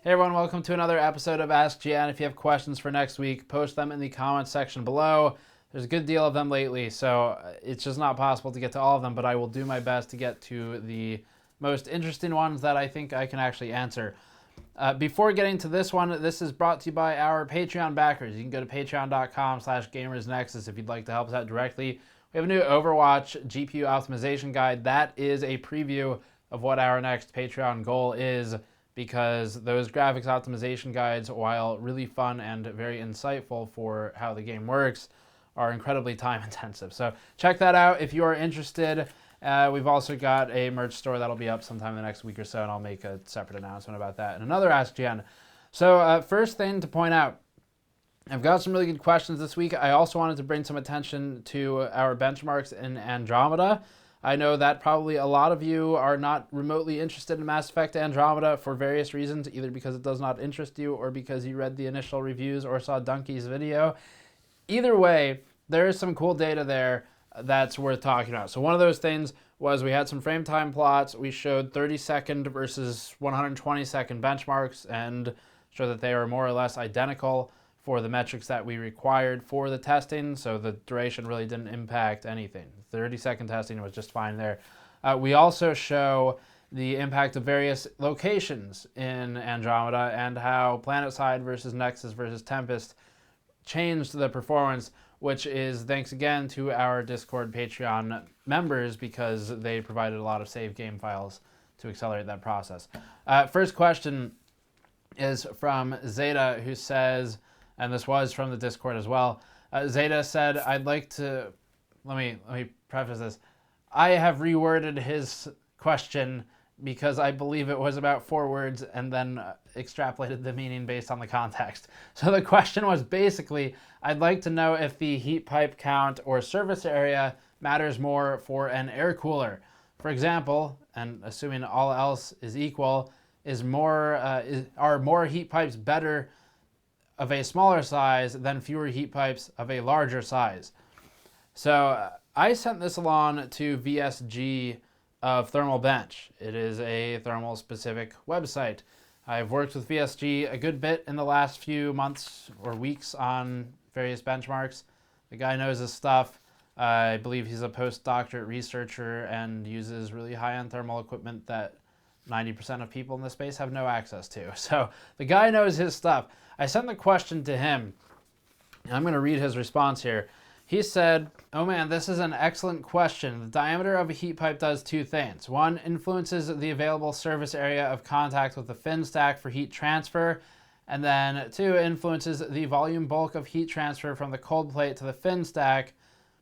Hey everyone, welcome to another episode of Ask GN. If you have questions for next week, post them in the comments section below. There's a good deal of them lately, so it's just not possible to get to all of them, but I will do my best to get to the most interesting ones that I think I can actually answer. Before getting to this one, this is brought to you by our Patreon backers. You can go to patreon.com/gamersnexus if you'd like to help us out directly. We have a new Overwatch GPU optimization guide. That is a preview of what our next Patreon goal is, because those graphics optimization guides, while really fun and very insightful for how the game works, are incredibly time intensive. So check that out if you are interested. We've also got a merch store that'll be up sometime in the next week or so, and I'll make a separate announcement about that in another Ask GN. So first thing to point out, I've got some really good questions this week. I also wanted to bring some attention to our benchmarks in Andromeda. I know that probably a lot of you are not remotely interested in Mass Effect Andromeda for various reasons, either because it does not interest you or because you read the initial reviews or saw Donkey's video. Either way, there is some cool data there that's worth talking about. So one of those things was we had some frame time plots. We showed 30-second versus 120-second benchmarks and showed that they are more or less identical for the metrics that we required for the testing, so the duration really didn't impact anything. 30-second testing was just fine there. We also show the impact of various locations in Andromeda and how PlanetSide versus Nexus versus Tempest changed the performance, which is thanks again to our Discord Patreon members, because they provided a lot of save game files to accelerate that process. First question is from Zeta, who says, and this was from the Discord as well. Zeta said, I'd like to, let me preface this. I have reworded his question because I believe it was about 4 words and then extrapolated the meaning based on the context. So the question was basically, I'd like to know if the heat pipe count or surface area matters more for an air cooler. For example, and assuming all else is equal, are more heat pipes better of a smaller size than fewer heat pipes of a larger size? So I sent this along to VSG of Thermal Bench. It is a thermal specific website. I've worked with VSG a good bit in the last few months or weeks on various benchmarks. The guy knows his stuff. I believe he's a postdoctorate researcher and uses really high-end thermal equipment that 90% of people in the space have no access to. So the guy knows his stuff. I sent the question to him, and I'm going to read his response here. He said, oh man, this is an excellent question. The diameter of a heat pipe does 2 things. 1, influences the available surface area of contact with the fin stack for heat transfer. And then 2, influences the volume bulk of heat transfer from the cold plate to the fin stack,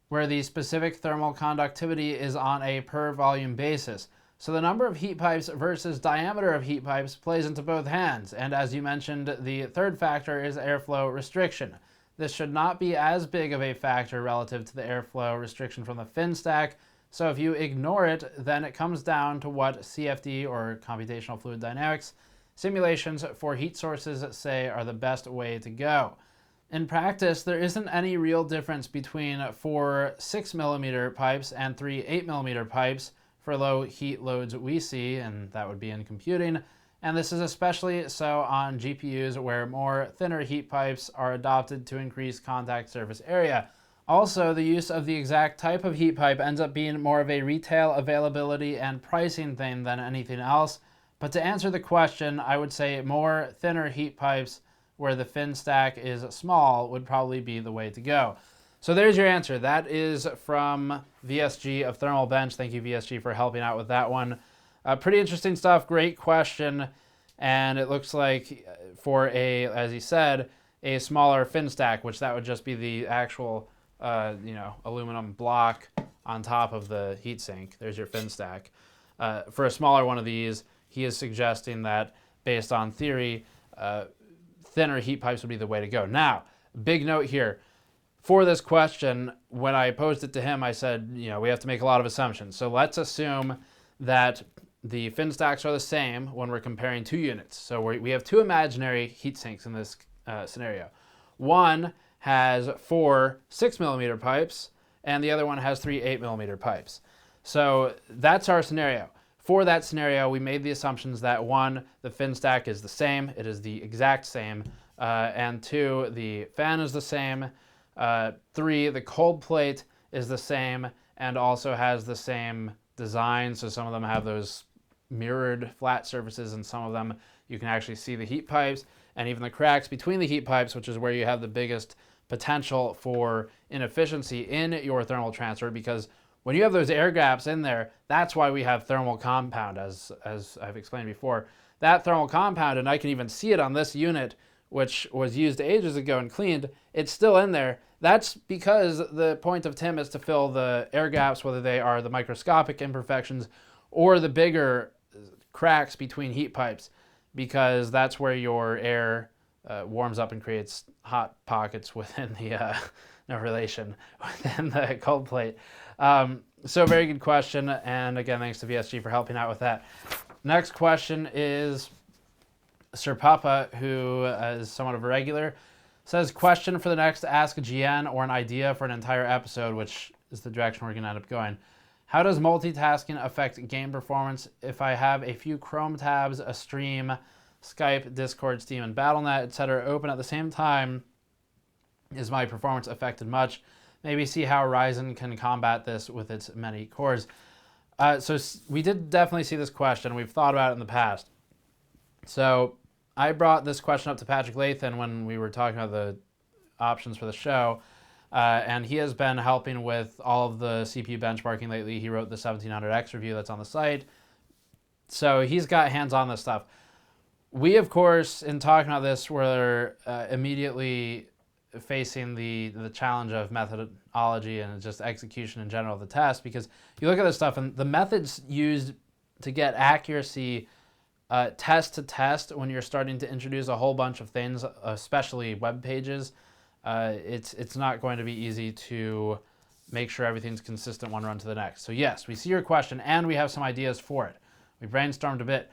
where the specific thermal conductivity is on a per volume basis. So the number of heat pipes versus diameter of heat pipes plays into both hands. And as you mentioned, the third factor is airflow restriction. This should not be as big of a factor relative to the airflow restriction from the fin stack. So if you ignore it, then it comes down to what CFD, or computational fluid dynamics, simulations for heat sources say are the best way to go. In practice, there isn't any real difference between 4 6mm pipes and 3 8mm pipes for low heat loads we see, and that would be in computing. And this is especially so on GPUs where more thinner heat pipes are adopted to increase contact surface area. Also, the use of the exact type of heat pipe ends up being more of a retail availability and pricing thing than anything else. But to answer the question, I would say more thinner heat pipes where the fin stack is small would probably be the way to go. So there's your answer. That is from VSG of Thermal Bench. Thank you, VSG, for helping out with that one. Pretty interesting stuff. Great question. And it looks like for a, as he said, a smaller fin stack, which that would just be the actual, aluminum block on top of the heatsink. There's your fin stack. For a smaller one of these, he is suggesting that, based on theory, thinner heat pipes would be the way to go. Now, big note here. For this question, when I posed it to him, I said, we have to make a lot of assumptions. So let's assume that the fin stacks are the same when we're comparing 2 units. So we have 2 imaginary heat sinks in this scenario. One has 4 6mm pipes, and the other one has 3 8mm pipes. So that's our scenario. for that scenario, we made the assumptions that 1, the fin stack is the same. It is the exact same. And 2, the fan is the same. 3, the cold plate is the same and also has the same design. So some of them have those mirrored flat surfaces, and some of them you can actually see the heat pipes and even the cracks between the heat pipes, which is where you have the biggest potential for inefficiency in your thermal transfer, because when you have those air gaps in there, that's why we have thermal compound, as I've explained before. That thermal compound, and I can even see it on this unit, which was used ages ago and cleaned, it's still in there. That's because the point of TIM is to fill the air gaps, whether they are the microscopic imperfections or the bigger cracks between heat pipes, because that's where your air warms up and creates hot pockets within the, no relation, within the cold plate. So very good question, and again, thanks to VSG for helping out with that. Next question is Surpuppa, who is somewhat of a regular, says, question for the next Ask GN or an idea for an entire episode, which is the direction we're going to end up going. How does multitasking affect game performance? If I have a few Chrome tabs, a stream, Skype, Discord, Steam, and Battlenet, etc. open at the same time, is my performance affected much? Maybe see how Ryzen can combat this with its many cores. So we did definitely see this question. We've thought about it in the past. So I brought this question up to Patrick Lathan when we were talking about the options for the show. And he has been helping with all of the CPU benchmarking lately. He wrote the 1700X review that's on the site. So he's got hands on this stuff. We, of course, in talking about this, were immediately facing the challenge of methodology and just execution in general of the test, because you look at this stuff and the methods used to get accuracy test to test when you're starting to introduce a whole bunch of things, especially web pages, it's not going to be easy to make sure everything's consistent one run to the next. So yes, we see your question and we have some ideas for it. We brainstormed a bit.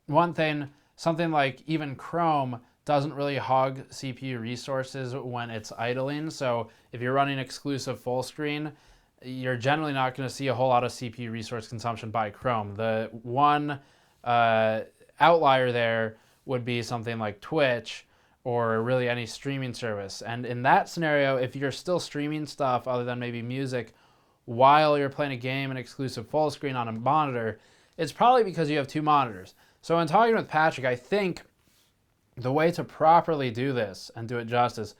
One thing, something like even Chrome doesn't really hog CPU resources when it's idling. So if you're running exclusive full screen, you're generally not going to see a whole lot of CPU resource consumption by Chrome. The one outlier there would be something like Twitch or really any streaming service. And in that scenario, if you're still streaming stuff other than maybe music while you're playing a game in exclusive full screen on a monitor, it's probably because you have two monitors. So in talking with Patrick, I think the way to properly do this and do it justice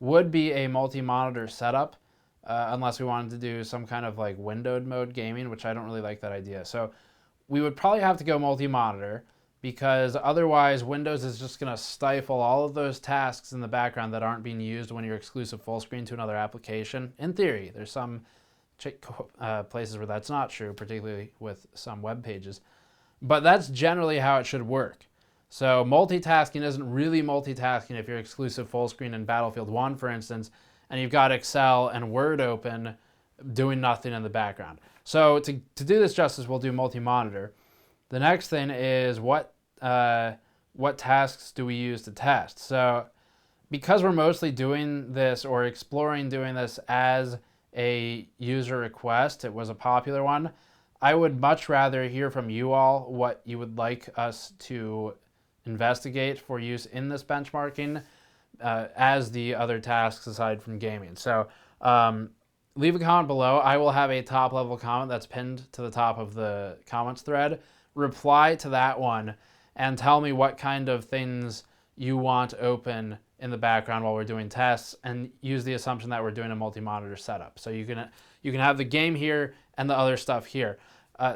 would be a multi-monitor setup, unless we wanted to do some kind of like windowed mode gaming, which I don't really like that idea. So we would probably have to go multi-monitor, because otherwise Windows is just going to stifle all of those tasks in the background that aren't being used when you're exclusive full screen to another application. In theory, there's some places where that's not true, particularly with some web pages. But that's generally how it should work. So multitasking isn't really multitasking if you're exclusive full screen in Battlefield 1, for instance, and you've got Excel and Word open doing nothing in the background. So to do this justice, we'll do multi-monitor. The next thing is what tasks do we use to test? So because we're mostly doing this or exploring doing this as a user request, it was a popular one, I would much rather hear from you all what you would like us to investigate for use in this benchmarking as the other tasks aside from gaming. So leave a comment below. I will have a top level comment that's pinned to the top of the comments thread. Reply to that one and tell me what kind of things you want open in the background while we're doing tests, and use the assumption that we're doing a multi-monitor setup. So you can have the game here and the other stuff here.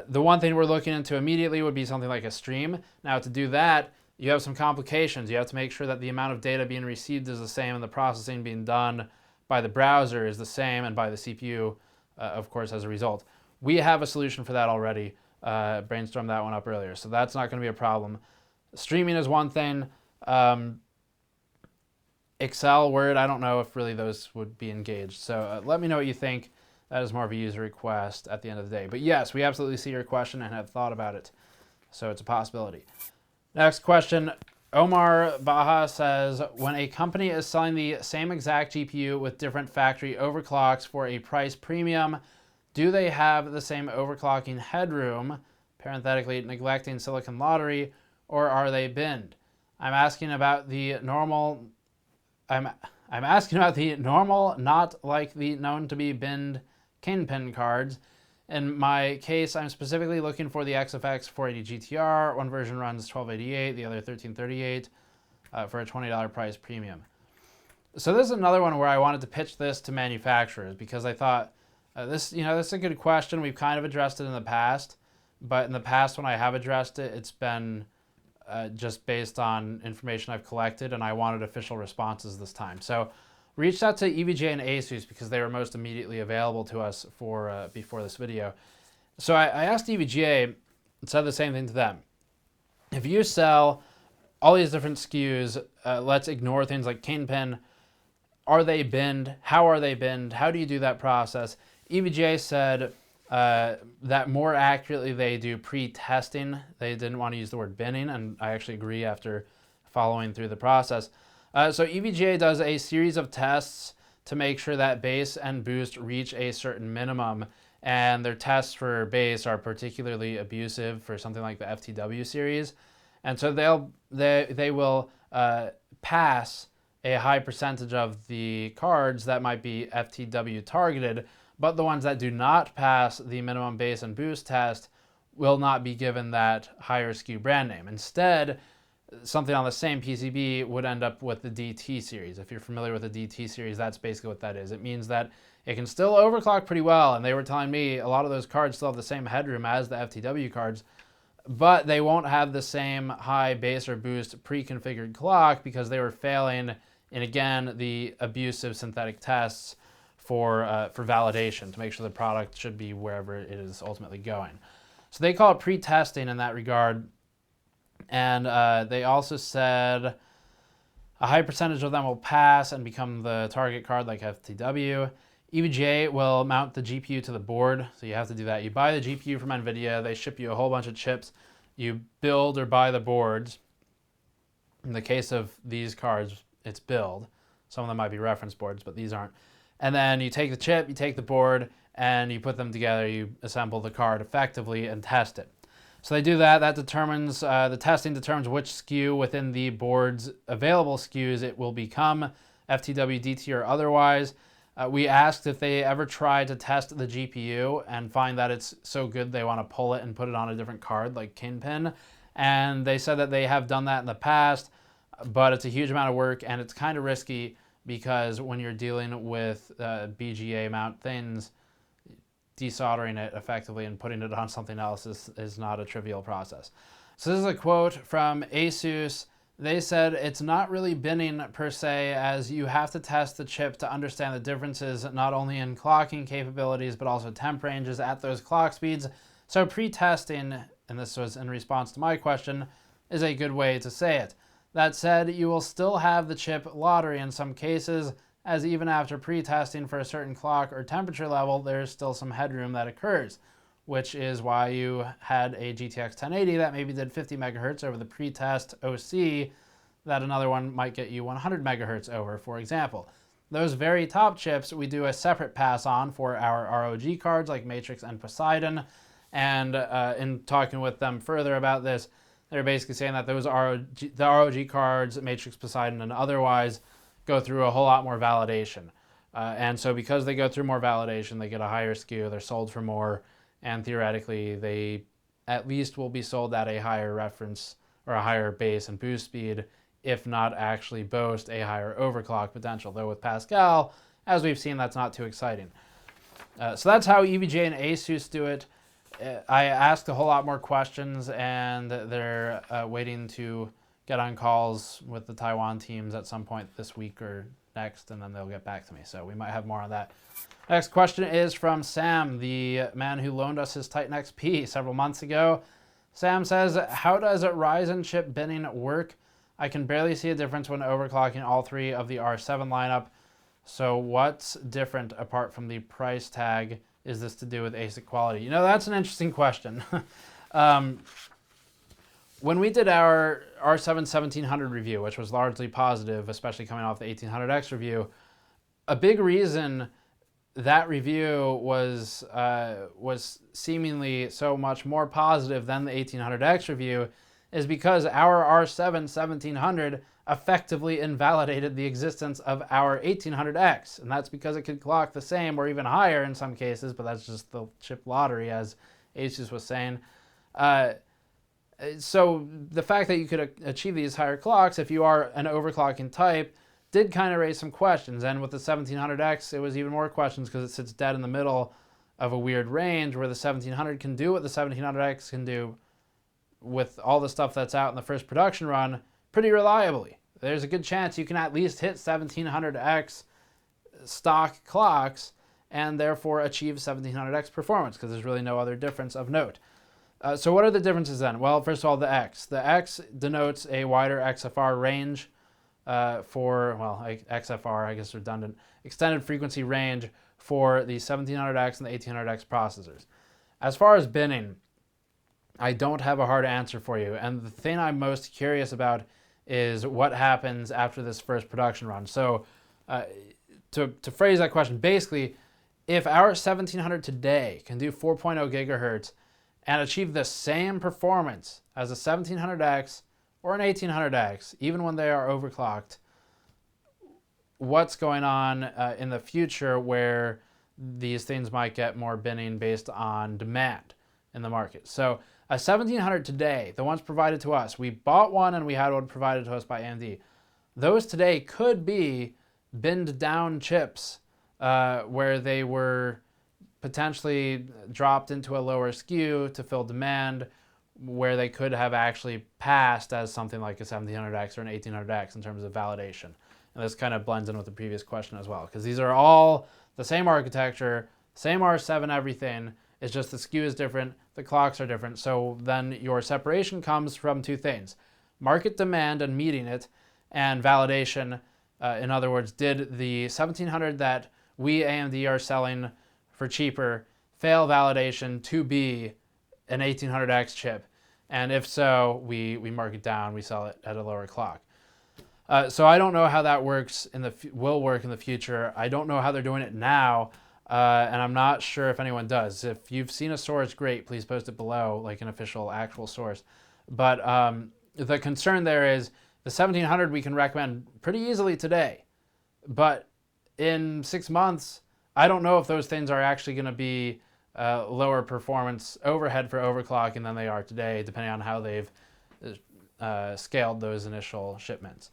The one thing we're looking into immediately would be something like a stream. Now to do that, you have some complications. You have to make sure that the amount of data being received is the same and the processing being done by the browser is the same and by the CPU, of course, as a result. We have a solution for that already. Brainstormed that one up earlier, so that's not going to be a problem. Streaming is one thing. Excel, Word, I don't know if really those would be engaged. So let me know what you think. That is more of a user request at the end of the day. But yes, we absolutely see your question and have thought about it. So it's a possibility. Next question. Omar Bahaa says, when a company is selling the same exact GPU with different factory overclocks for a price premium, do they have the same overclocking headroom, parenthetically, neglecting silicon lottery, or are they binned? I'm asking about the normal, I'm asking about the normal, not like the known to be binned KINGPIN cards. In my case, I'm specifically looking for the XFX 480 GTR. One version runs 1288, the other 1338 for a $20 price premium. So this is another one where I wanted to pitch this to manufacturers because I thought this is a good question. We've kind of addressed it in the past, but in the past when I have addressed it, it's been just based on information I've collected, and I wanted official responses this time. So reached out to EVGA and ASUS because they were most immediately available to us for before this video. So I asked EVGA and said the same thing to them. If you sell all these different SKUs, let's ignore things like KINGPIN. Are they binned? How are they binned? How do you do that process? EVGA said that more accurately they do pre-testing. They didn't want to use the word binning, and I actually agree after following through the process. So EVGA does a series of tests to make sure that base and boost reach a certain minimum, and their tests for base are particularly abusive for something like the FTW series. And so they will pass a high percentage of the cards that might be FTW targeted, but the ones that do not pass the minimum base and boost test will not be given that higher SKU brand name. Instead, something on the same PCB would end up with the DT series. If you're familiar with the DT series, that's basically what that is. It means that it can still overclock pretty well, and they were telling me a lot of those cards still have the same headroom as the FTW cards, but they won't have the same high base or boost pre-configured clock because they were failing in, again, the abusive synthetic tests for validation to make sure the product should be wherever it is ultimately going. So they call it pre-testing in that regard. And they also said a high percentage of them will pass and become the target card like FTW. EVGA will mount the GPU to the board, so you have to do that. You buy the GPU from NVIDIA, they ship you a whole bunch of chips. You build or buy the boards. In the case of these cards, it's build. Some of them might be reference boards, but these aren't. And then you take the chip, you take the board, and you put them together. You assemble the card effectively and test it. So they do that. That determines, the testing determines which SKU within the board's available SKUs it will become, FTW, DT, or otherwise. We asked if they ever tried to test the GPU and find that it's so good they want to pull it and put it on a different card like KINGPIN. And they said that they have done that in the past, but it's a huge amount of work and it's kind of risky because when you're dealing with BGA mount things, desoldering it effectively and putting it on something else is not a trivial process. So this is a quote from ASUS. They said, it's not really binning per se, as you have to test the chip to understand the differences not only in clocking capabilities but also temp ranges at those clock speeds. So pre-testing, and this was in response to my question, is a good way to say it. That said, you will still have the chip lottery in some cases, as even after pre-testing for a certain clock or temperature level, there's still some headroom that occurs, which is why you had a GTX 1080 that maybe did 50 megahertz over the pre-test OC that another one might get you 100 megahertz over, for example. Those very top chips, we do a separate pass on for our ROG cards like Matrix and Poseidon, and in talking with them further about this, they're basically saying that those the ROG cards, Matrix, Poseidon, and otherwise, go through a whole lot more validation. And so because they go through more validation, they get a higher SKU, they're sold for more, and theoretically, they at least will be sold at a higher reference or a higher base and boost speed, if not actually boast a higher overclock potential. Though with Pascal, as we've seen, that's not too exciting. So that's how EVGA and ASUS do it. I asked a whole lot more questions, and they're waiting to get on calls with the Taiwan teams at some point this week or next, and then they'll get back to me. So we might have more on that. Next question is from Sam, the man who loaned us his Titan XP several months ago. Sam says, how does a Ryzen chip binning work? I can barely see a difference when overclocking all three of the R7 lineup. So what's different apart from the price tag? Is this to do with ASIC quality? You know, that's an interesting question. When we did our R7 1700 review, which was largely positive, especially coming off the 1800X review, a big reason that review was seemingly so much more positive than the 1800X review is because our R7 1700 effectively invalidated the existence of our 1800X. And that's because it could clock the same or even higher in some cases, but that's just the chip lottery, as Asus was saying. So the fact that you could achieve these higher clocks if you are an overclocking type did kind of raise some questions. And with the 1700X, it was even more questions because it sits dead in the middle of a weird range where the 1700 can do what the 1700X can do with all the stuff that's out in the first production run pretty reliably. There's a good chance you can at least hit 1700X stock clocks and therefore achieve 1700X performance because there's really no other difference of note. So what are the differences then? Well, first of all, the X. The X denotes a wider XFR range XFR, I guess redundant, extended frequency range for the 1700X and the 1800X processors. As far as binning, I don't have a hard answer for you. And the thing I'm most curious about is what happens after this first production run. So to phrase that question, basically, if our 1700 today can do 4.0 gigahertz and achieve the same performance as a 1700X or an 1800X, even when they are overclocked, what's going on in the future where these things might get more binning based on demand in the market? So a 1700 today, the ones provided to us, we bought one and we had one provided to us by AMD. Those today could be binned down chips where they were potentially dropped into a lower SKU to fill demand, where they could have actually passed as something like a 1700X or an 1800X in terms of validation. And this kind of blends in with the previous question as well, because these are all the same architecture, same R7 everything, it's just the SKU is different, the clocks are different. So then your separation comes from two things: market demand and meeting it, and validation. In other words, did the 1700 that we AMD are selling for cheaper fail validation to be an 1800X chip? And if so, we mark it down, we sell it at a lower clock. So I don't know how that works will work in the future. I don't know how they're doing it now, and I'm not sure if anyone does. If you've seen a source, great, please post it below, like an official actual source. But the concern there is the 1700 we can recommend pretty easily today, but in 6 months, I don't know if those things are actually going to be lower performance overhead for overclocking than they are today, depending on how they've scaled those initial shipments.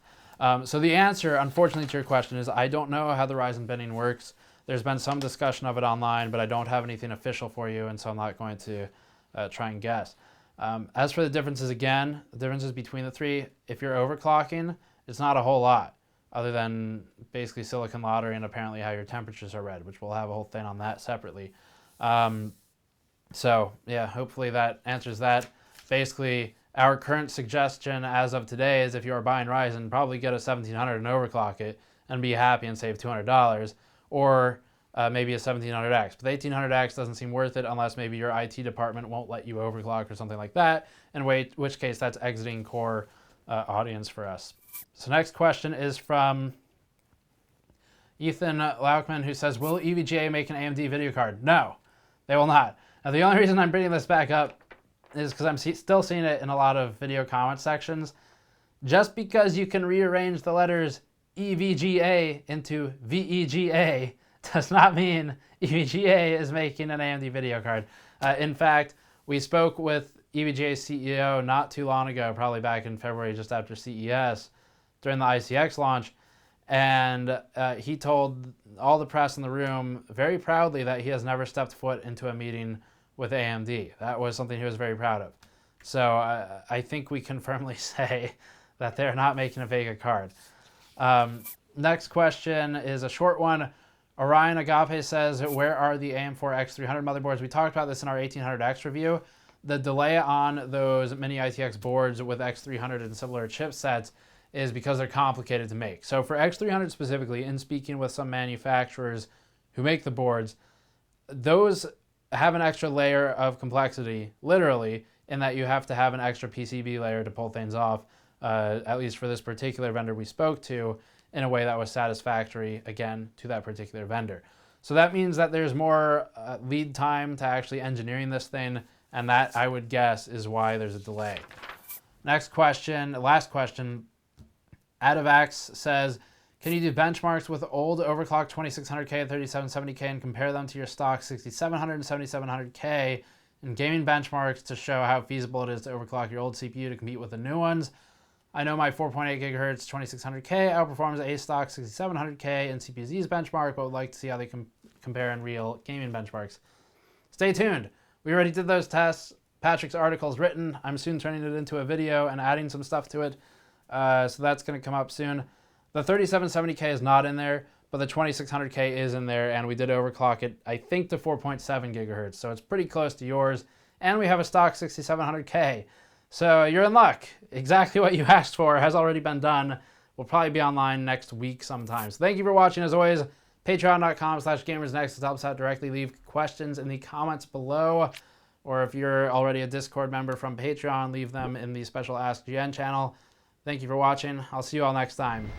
So the answer, unfortunately, to your question is I don't know how the Ryzen binning works. There's been some discussion of it online, but I don't have anything official for you, and so I'm not going to try and guess. As for the differences, again, the differences between the three, if you're overclocking, it's not a whole lot, other than basically silicon lottery and apparently how your temperatures are read, which we'll have a whole thing on that separately. So yeah, hopefully that answers that. Basically, our current suggestion as of today is if you are buying Ryzen, probably get a 1700 and overclock it and be happy and save $200, or maybe a 1700X. But the 1800X doesn't seem worth it unless maybe your IT department won't let you overclock or something like that, in which case that's exiting core audience for us. So next question is from Ethan Lauchman, who says, will EVGA make an AMD video card? No, they will not. Now, the only reason I'm bringing this back up is because I'm still seeing it in a lot of video comment sections. Just because you can rearrange the letters EVGA into VEGA does not mean EVGA is making an AMD video card. In fact, we spoke with EVGA's CEO not too long ago, probably back in February, just after CES, during the ITX launch, and he told all the press in the room very proudly that he has never stepped foot into a meeting with AMD. That was something he was very proud of. So I think we can firmly say that they're not making a Vega card. Next question is a short one. Orion Agappe says, where are the AM4 X300 motherboards? We talked about this in our 1800X review. The delay on those mini ITX boards with X300 and similar chipsets is because they're complicated to make. So for X300 specifically, in speaking with some manufacturers who make the boards, those have an extra layer of complexity, literally, in that you have to have an extra PCB layer to pull things off, at least for this particular vendor we spoke to, in a way that was satisfactory, again, to that particular vendor. So that means that there's more lead time to actually engineering this thing, and that, I would guess, is why there's a delay. Next question, last question. AdavX says, can you do benchmarks with old overclocked 2600K and 3770K and compare them to your stock 6700 and 7700K in gaming benchmarks to show how feasible it is to overclock your old CPU to compete with the new ones? I know my 4.8 gigahertz 2600K outperforms a stock 6700K in CPUZ's benchmark, but would like to see how they compare in real gaming benchmarks. Stay tuned. We already did those tests. Patrick's article is written. I'm soon turning it into a video and adding some stuff to it. So that's going to come up soon. The 3770K is not in there, but the 2600K is in there, and we did overclock it, I think, to 4.7 gigahertz. So it's pretty close to yours. And we have a stock 6700K. So you're in luck. Exactly what you asked for has already been done. We'll probably be online next week sometime. So thank you for watching. As always, patreon.com/gamersnexus helps out directly. Leave questions in the comments below. Or if you're already a Discord member from Patreon, leave them in the special Ask GN channel. Thank you for watching. I'll see you all next time.